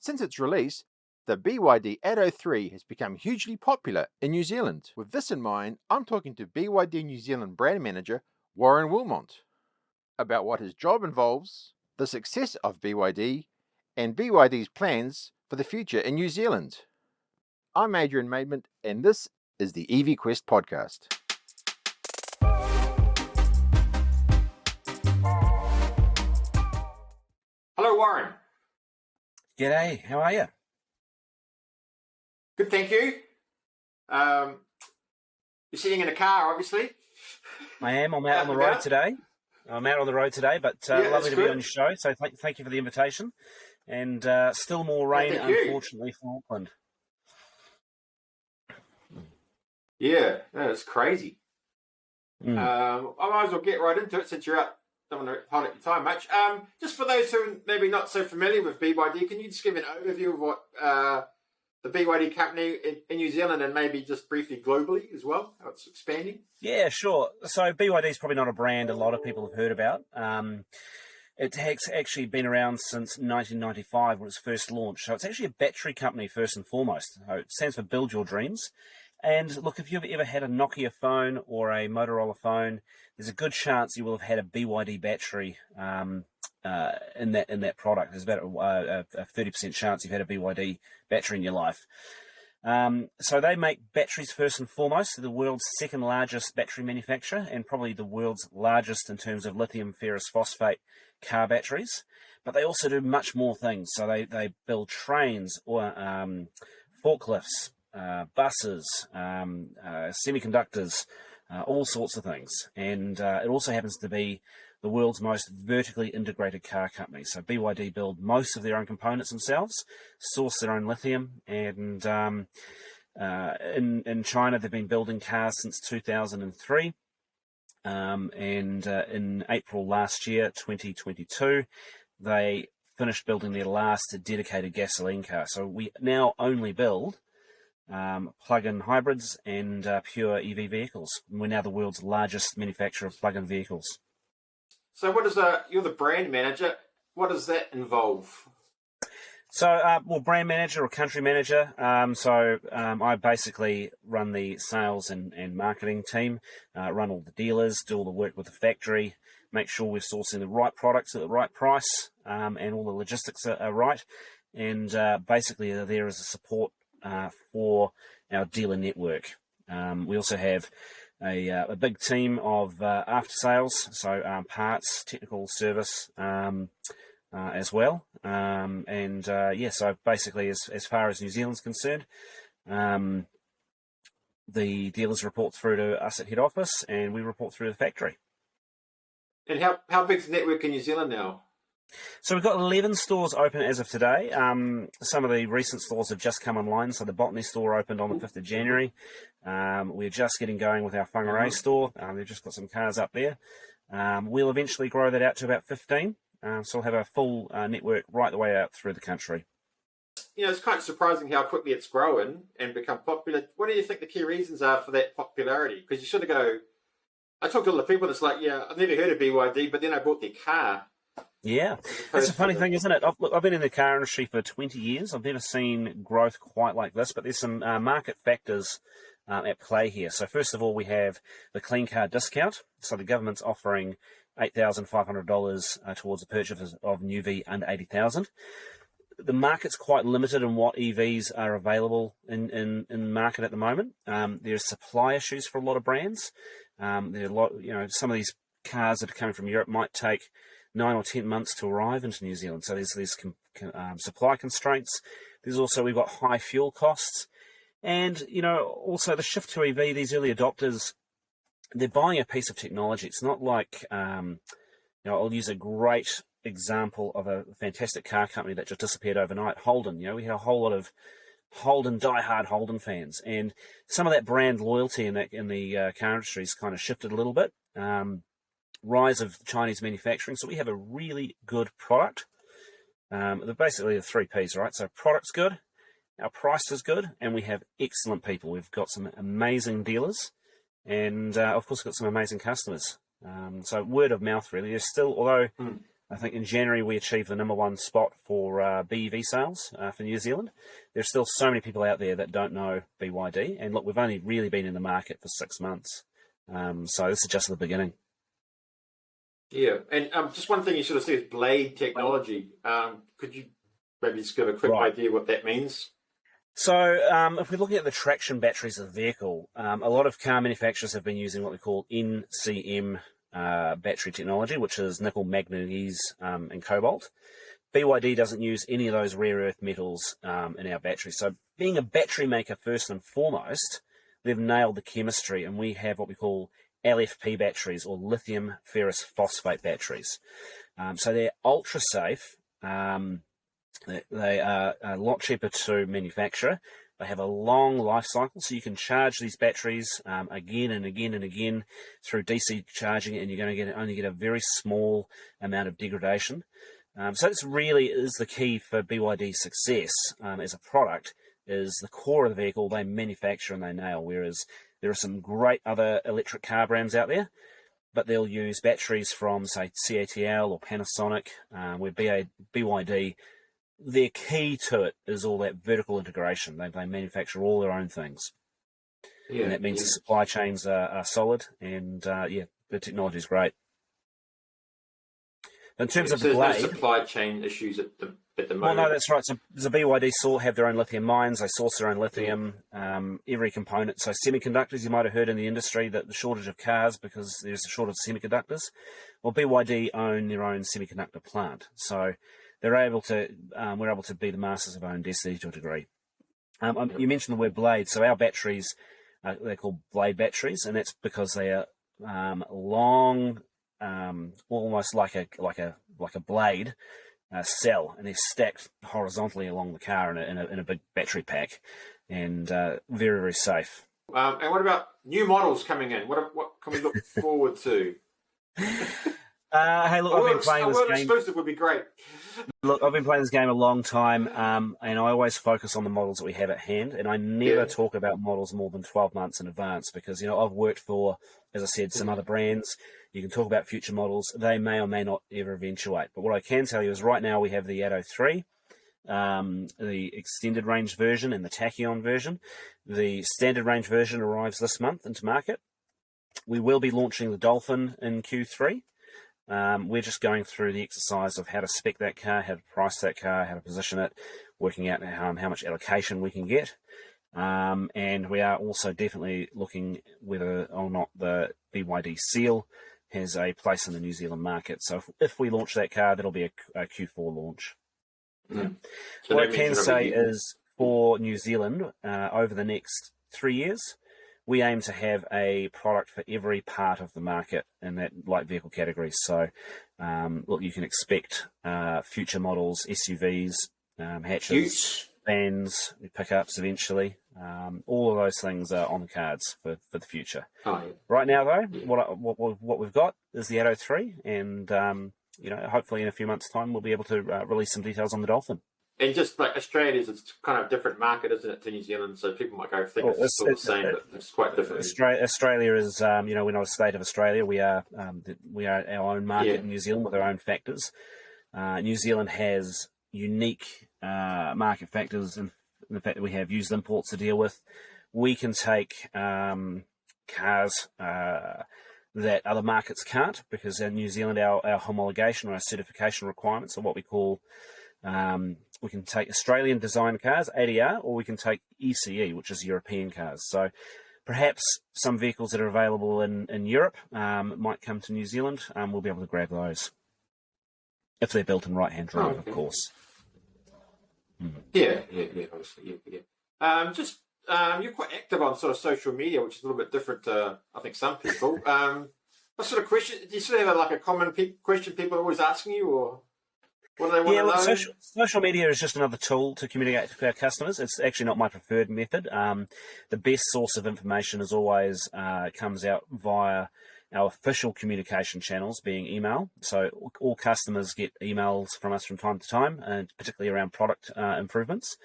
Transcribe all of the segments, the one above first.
Since its release, the BYD Auto 3 has become hugely popular in New Zealand. With this in mind, I'm talking to BYD New Zealand brand manager Warren Willmot about what his job involves, the success of BYD, and BYD's plans for the future in New Zealand. I'm Adrian Maidment, and this is the EV Quest podcast. Hello, Warren. G'day, how are you? Good, thank you. You're sitting in a car, obviously. I am. I'm out on the road today. But lovely to be on your show. So thank you for the invitation. And still more rain, unfortunately, for Auckland. Yeah, it's crazy. I might as well get right into it since you're out. Don't want to hold up your time much. Just for those who are maybe not so familiar with BYD, can you just give an overview of what the BYD company in New Zealand and maybe just briefly globally as well, how it's expanding? Yeah, sure. So BYD is probably not a brand a lot of people have heard about. It has actually been around since 1995 when it was first launched. So it's actually a battery company first and foremost. So it stands for Build Your Dreams. And look, if you've ever had a Nokia phone or a Motorola phone, there's a good chance you will have had a BYD battery in that product. There's about a 30% chance you've had a BYD battery in your life. So they make batteries first and foremost. They're the world's second largest battery manufacturer and probably the world's largest in terms of lithium ferrous phosphate car batteries. But they also do much more things. So they build trains or forklifts, buses, semiconductors, all sorts of things. And it also happens to be the world's most vertically integrated car company. So BYD build most of their own components themselves, source their own lithium, and in China they've been building cars since 2003. And in April last year, 2022, they finished building their last dedicated gasoline car. So we now only build plug-in hybrids and pure EV vehicles. We're now the world's largest manufacturer of plug-in vehicles. So what is you're the brand manager, what does that involve? So, brand manager or country manager. I basically run the sales and marketing team, run all the dealers, do all the work with the factory, make sure we're sourcing the right products at the right price, and all the logistics are right. And basically there is a support for our dealer network. We also have a big team of after sales, so parts, technical service as well. So basically as far as New Zealand's concerned, the dealers report through to us at head office and we report through the factory. And how big is the network in New Zealand now? So we've got 11 stores open as of today. Some of the recent stores have just come online. So the Botany store opened on the 5th of January. We're just getting going with our Whangarei store. They've just got some cars up there. We'll eventually grow that out to about 15. So we'll have a full network right the way out through the country. You know, it's kind of surprising how quickly it's grown and become popular. What do you think the key reasons are for that popularity? Because you sort of go, I talk to a lot of people and it's like, yeah, I've never heard of BYD, but then I bought their car. Yeah, it's a funny thing, isn't it? I've been in the car industry for 20 years. I've never seen growth quite like this, but there's some market factors at play here. So first of all, we have the clean car discount. So the government's offering $8,500 towards the purchase of new V under $80,000. The market's quite limited in what EVs are available in the market at the moment. There's supply issues for a lot of brands. There are a lot, some of these cars that are coming from Europe might take 9 or 10 months to arrive into New Zealand. So there's supply constraints. There's also, we've got high fuel costs. And, also the shift to EV, these early adopters, they're buying a piece of technology. It's not like, I'll use a great example of a fantastic car company that just disappeared overnight, Holden. We had a whole lot of diehard Holden fans. And some of that brand loyalty in the car industry has kind of shifted a little bit. Rise of Chinese manufacturing. So we have a really good product. They're basically the 3 Ps, right? So product's good, our price is good, and we have excellent people. We've got some amazing dealers, and of course got some amazing customers. So word of mouth, really. There's still, although I think in January we achieved the #1 spot for BEV sales for New Zealand. There's still so many people out there that don't know BYD. And look, we've only really been in the market for 6 months. So this is just the beginning. Yeah, and just one thing you sort of said is blade technology. Could you maybe just give a quick idea what that means? So if we're looking at the traction batteries of the vehicle, a lot of car manufacturers have been using what we call NCM battery technology, which is nickel, manganese, and cobalt. BYD doesn't use any of those rare earth metals in our batteries. So being a battery maker first and foremost, they've nailed the chemistry, and we have what we call LFP batteries, or lithium ferrous phosphate batteries. So they're ultra safe. They are a lot cheaper to manufacture. They have a long life cycle, so you can charge these batteries again and again and again through DC charging, and you're going to only get a very small amount of degradation. So this really is the key for BYD's success as a product, is the core of the vehicle they manufacture and they nail, whereas there are some great other electric car brands out there, but they'll use batteries from, say, CATL or Panasonic, where BYD, their key to it is all that vertical integration. They manufacture all their own things. Yeah, and that means the supply chains are solid, and the technology is great. In terms of the blade, no supply chain issues at the moment. Well, no, that's right. So the BYD have their own lithium mines. They source their own lithium, every component. So semiconductors, you might have heard in the industry that the shortage of cars because there's a shortage of semiconductors. Well, BYD own their own semiconductor plant, so we're able to be the masters of our own destiny to a degree. You mentioned the word blade. So our batteries, they're called blade batteries, and that's because they are long, almost like a blade cell, and they're stacked horizontally along the car in a big battery pack, and very, very safe. And what about new models coming in? What can we look forward to? Hey, look, I've been playing this game. Exclusive would be great. Look, I've been playing this game a long time, and I always focus on the models that we have at hand, and I never talk about models more than 12 months in advance because, I've worked for, as I said, some other brands. You can talk about future models. They may or may not ever eventuate. But what I can tell you is right now we have the Atto 3, the extended range version and the Tachyon version. The standard range version arrives this month into market. We will be launching the Dolphin in Q3. We're just going through the exercise of how to spec that car, how to price that car, how to position it, working out how much allocation we can get. And we are also definitely looking whether or not the BYD Seal has a place in the New Zealand market. So if we launch that car, that'll be a Q4 launch. Mm. So what I can say is for New Zealand, over the next 3 years, we aim to have a product for every part of the market in that light vehicle category. So, look, you can expect future models, SUVs, hatches, vans, pickups eventually. All of those things are on the cards for the future. Oh, yeah. Right now, though, what we've got is the Atto 3, and hopefully in a few months' time we'll be able to release some details on the Dolphin. And just like Australia's, it's kind of a different market, isn't it, to New Zealand? So people might go think it's still the same, but it's quite different. Australia is, we're not a state of Australia. We are our own market in New Zealand with our own factors. New Zealand has unique market factors in the fact that we have used imports to deal with. We can take cars that other markets can't, because in New Zealand our homologation or our certification requirements are what we call we can take Australian design cars, ADR, or we can take ECE, which is European cars. So perhaps some vehicles that are available in Europe might come to New Zealand. We'll be able to grab those if they're built in right-hand drive, of course. Yeah, obviously, yeah. You're quite active on sort of social media, which is a little bit different to, I think, some people. What sort of question, do you sort of have like a common question people are always asking you, or what do they want to know? Social media is just another tool to communicate to our customers. It's actually not my preferred method. The best source of information is always comes out via our official communication channels, being email. So all customers get emails from us from time to time, and particularly around product improvements.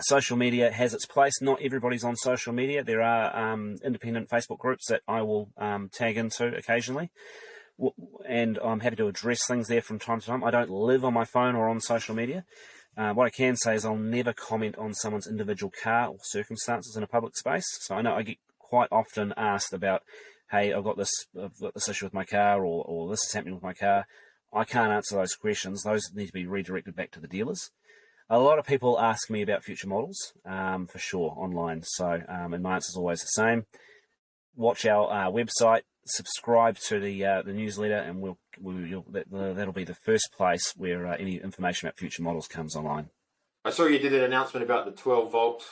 Social media has its place. Not everybody's on social media. There are independent Facebook groups that I will tag into occasionally. and I'm happy to address things there from time to time. I don't live on my phone or on social media. What I can say is I'll never comment on someone's individual car or circumstances in a public space. So I know I get quite often asked about, hey, I've got this issue with my car, or this is happening with my car. I can't answer those questions. Those need to be redirected back to the dealers. A lot of people ask me about future models, for sure, online. So, and my answer is always the same. Watch our website, subscribe to the newsletter, and that'll be the first place where any information about future models comes online. I saw you did an announcement about the 12-volt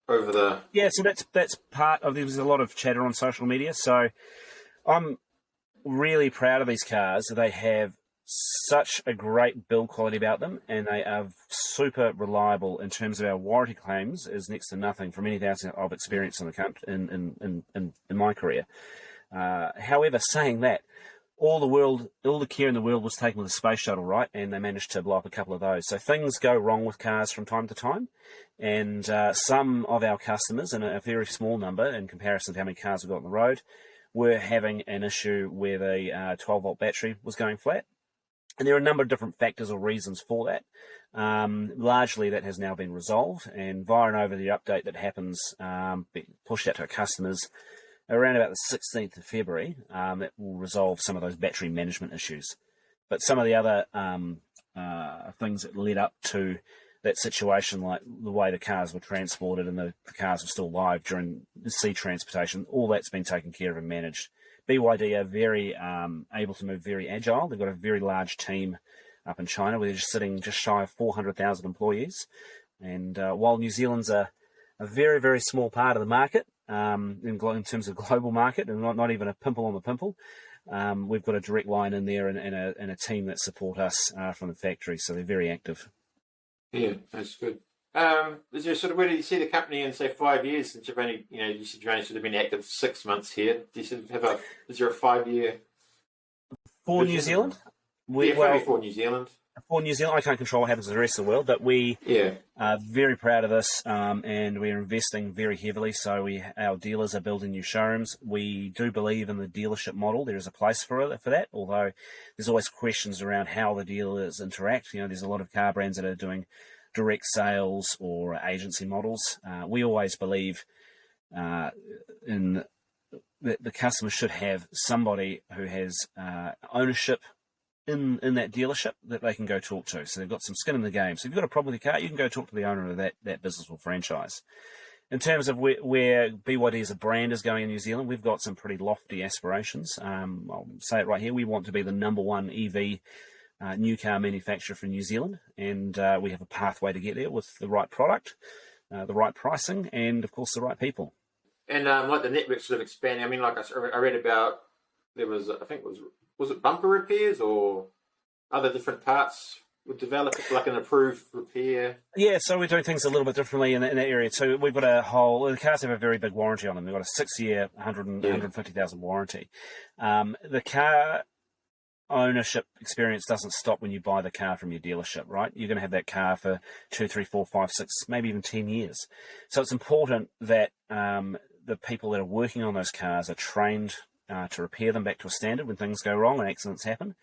over the... Yeah, so that's part of... There's a lot of chatter on social media, so I'm really proud of these cars. They have such a great build quality about them, and they are super reliable in terms of our warranty claims. Is next to nothing from anything else I've experienced in the country in my career. However, saying that, all the care in the world was taken with the space shuttle, right? And they managed to blow up a couple of those. So things go wrong with cars from time to time, and some of our customers, and a very small number in comparison to how many cars we've got on the road, were having an issue where the 12-volt battery was going flat. And there are a number of different factors or reasons for that. Largely that has now been resolved, and via an over-the-air update that happens, pushed out to our customers around about the 16th of February, that will resolve some of those battery management issues. But some of the other things that led up to that situation, like the way the cars were transported and the cars were still live during the sea transportation, all that's been taken care of and managed. BYD are very able to move very agile. They've got a very large team up in China where they're just sitting just shy of 400,000 employees. And while New Zealand's a very, very small part of the market, in terms of global market, and not even a pimple on the pimple, we've got a direct line in there and a team that support us from the factory. So they're very active. Yeah, that's good. Is there sort of, where do you see the company in, say, 5 years, since you've only, you said you've only sort of been active 6 months here? Do you sort of have is there a 5-year for New Zealand? For New Zealand. For New Zealand, I can't control what happens in the rest of the world, but we are very proud of this, and we're investing very heavily. So our dealers are building new showrooms. We do believe in the dealership model. There is a place for that, although there's always questions around how the dealers interact. There's a lot of car brands that are doing direct sales or agency models. We always believe in the customer should have somebody who has ownership in that dealership that they can go talk to. So they've got some skin in the game. So if you've got a problem with your car, you can go talk to the owner of that business or franchise. In terms of where BYD as a brand is going in New Zealand, we've got some pretty lofty aspirations. I'll say it right here. We want to be the #1 EV new car manufacturer for New Zealand, and we have a pathway to get there with the right product, the right pricing, and of course the right people. And like the network sort of expanding. I mean, like I read about, there was, I think was it bumper repairs or other different parts would develop, like an approved repair? Yeah, so we're doing things a little bit differently in that area too. We've got the cars have a very big warranty on them. They've got a 6-year, 150,000 warranty. The car ownership experience doesn't stop when you buy the car from your dealership, right? You're going to have that car for 2, 3, 4, 5, 6, maybe even 10 years. So it's important that the people that are working on those cars are trained to repair them back to a standard when things go wrong and accidents happen.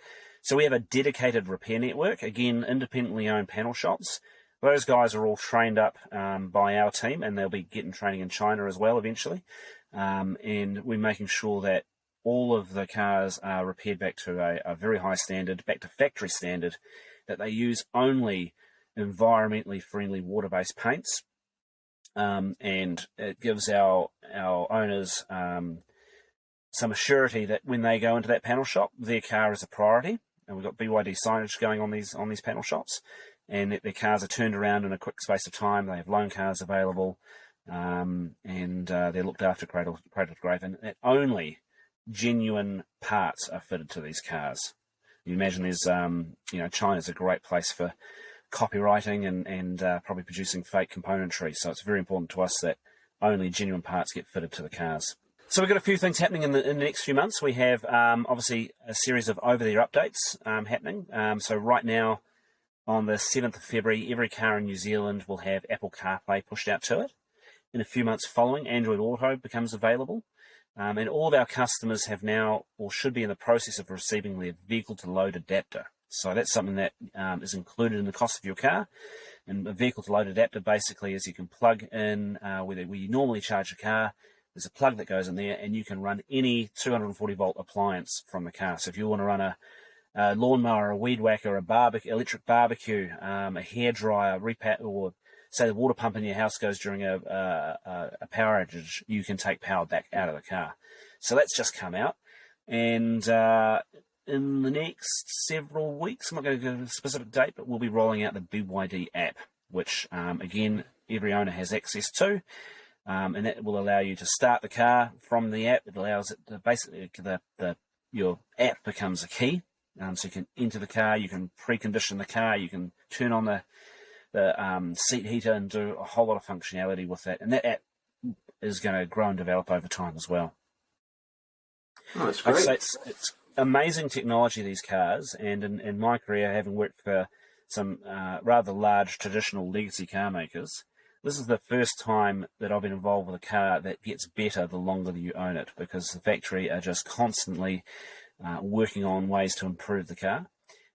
So we have a dedicated repair network, again, independently owned panel shops. Those guys are all trained up by our team, and they'll be getting training in China as well eventually. And we're making sure that all of the cars are repaired back to a very high standard, back to factory standard, that they use only environmentally friendly water-based paints. And it gives our owners some assurity that when they go into that panel shop, their car is a priority. And we've got BYD signage going on these panel shops, and that their cars are turned around in a quick space of time. They have loan cars available, and they're looked after cradle to grave, and that only genuine parts are fitted to these cars. You imagine there's, China's a great place for copywriting and probably producing fake componentry. So it's very important to us that only genuine parts get fitted to the cars. So we've got a few things happening in the next few months. We have obviously a series of over-the-air updates happening. So right now, on the 7th of February, every car in New Zealand will have Apple CarPlay pushed out to it. In a few months following, Android Auto becomes available. And all of our customers have now, or should be in the process of receiving their vehicle-to-load adapter. So that's something that is included in the cost of your car. And a vehicle-to-load adapter basically is you can plug in where you normally charge a car. There's a plug that goes in there, and you can run any 240-volt appliance from the car. So if you want to run a lawnmower, a weed whacker, a electric barbecue, a hairdryer, or say the water pump in your house goes during a power outage, you can take power back out of the car. So that's just come out. And in the next several weeks, I'm not going to give a specific date, but we'll be rolling out the BYD app, which, again, every owner has access to. And that will allow you to start the car from the app. It allows it to basically, your app becomes a key. So you can enter the car, you can precondition the car, you can turn on the seat heater and do a whole lot of functionality with that. And that app is going to grow and develop over time as well. Oh, that's great. So it's amazing technology, these cars. And in my career, having worked for some rather large traditional legacy car makers, this is the first time that I've been involved with a car that gets better the longer that you own it, because the factory are just constantly working on ways to improve the car.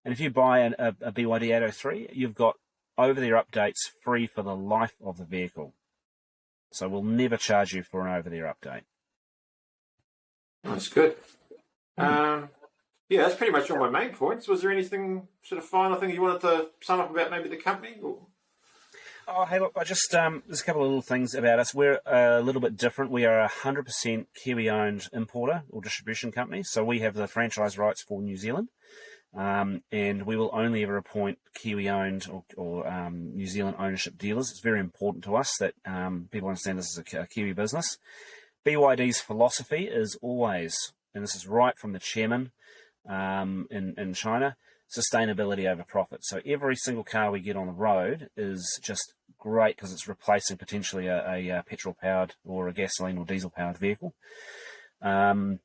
And if you buy a BYD Auto 3, you've got over-the-air updates free for the life of the vehicle. So we'll never charge you for an over-the-air update. That's good. Yeah, that's pretty much all my main points. Was there anything sort of final thing you wanted to sum up about maybe the company? Or? Oh, hey, look, there's a couple of little things about us. We're a little bit different. We are a 100% Kiwi-owned importer or distribution company. So we have the franchise rights for New Zealand. And we will only ever appoint Kiwi-owned or New Zealand ownership dealers. It's very important to us that people understand this is a Kiwi business. BYD's philosophy is always, and this is right from the chairman in China, sustainability over profit. So every single car we get on the road is just great because it's replacing potentially a petrol-powered or a gasoline or diesel-powered vehicle. And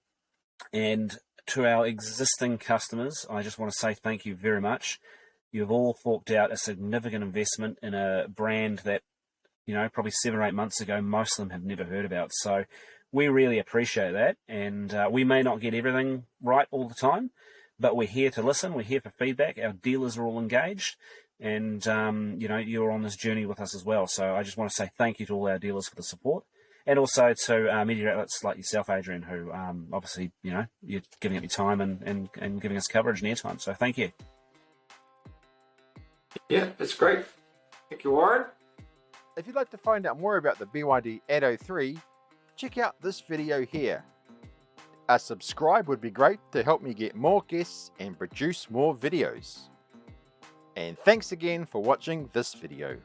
to our existing customers, I just want to say thank you very much. You've all forked out a significant investment in a brand that, probably 7 or 8 months ago, most of them have never heard about. So we really appreciate that. And we may not get everything right all the time, but we're here to listen. We're here for feedback. Our dealers are all engaged. And, you're on this journey with us as well. So I just want to say thank you to all our dealers for the support. And also to media outlets like yourself, Adrian, who obviously, you're giving up your time and giving us coverage and airtime. So thank you. Yeah, that's great. Thank you, Warren. If you'd like to find out more about the BYD Auto 3, check out this video here. A subscribe would be great to help me get more guests and produce more videos. And thanks again for watching this video.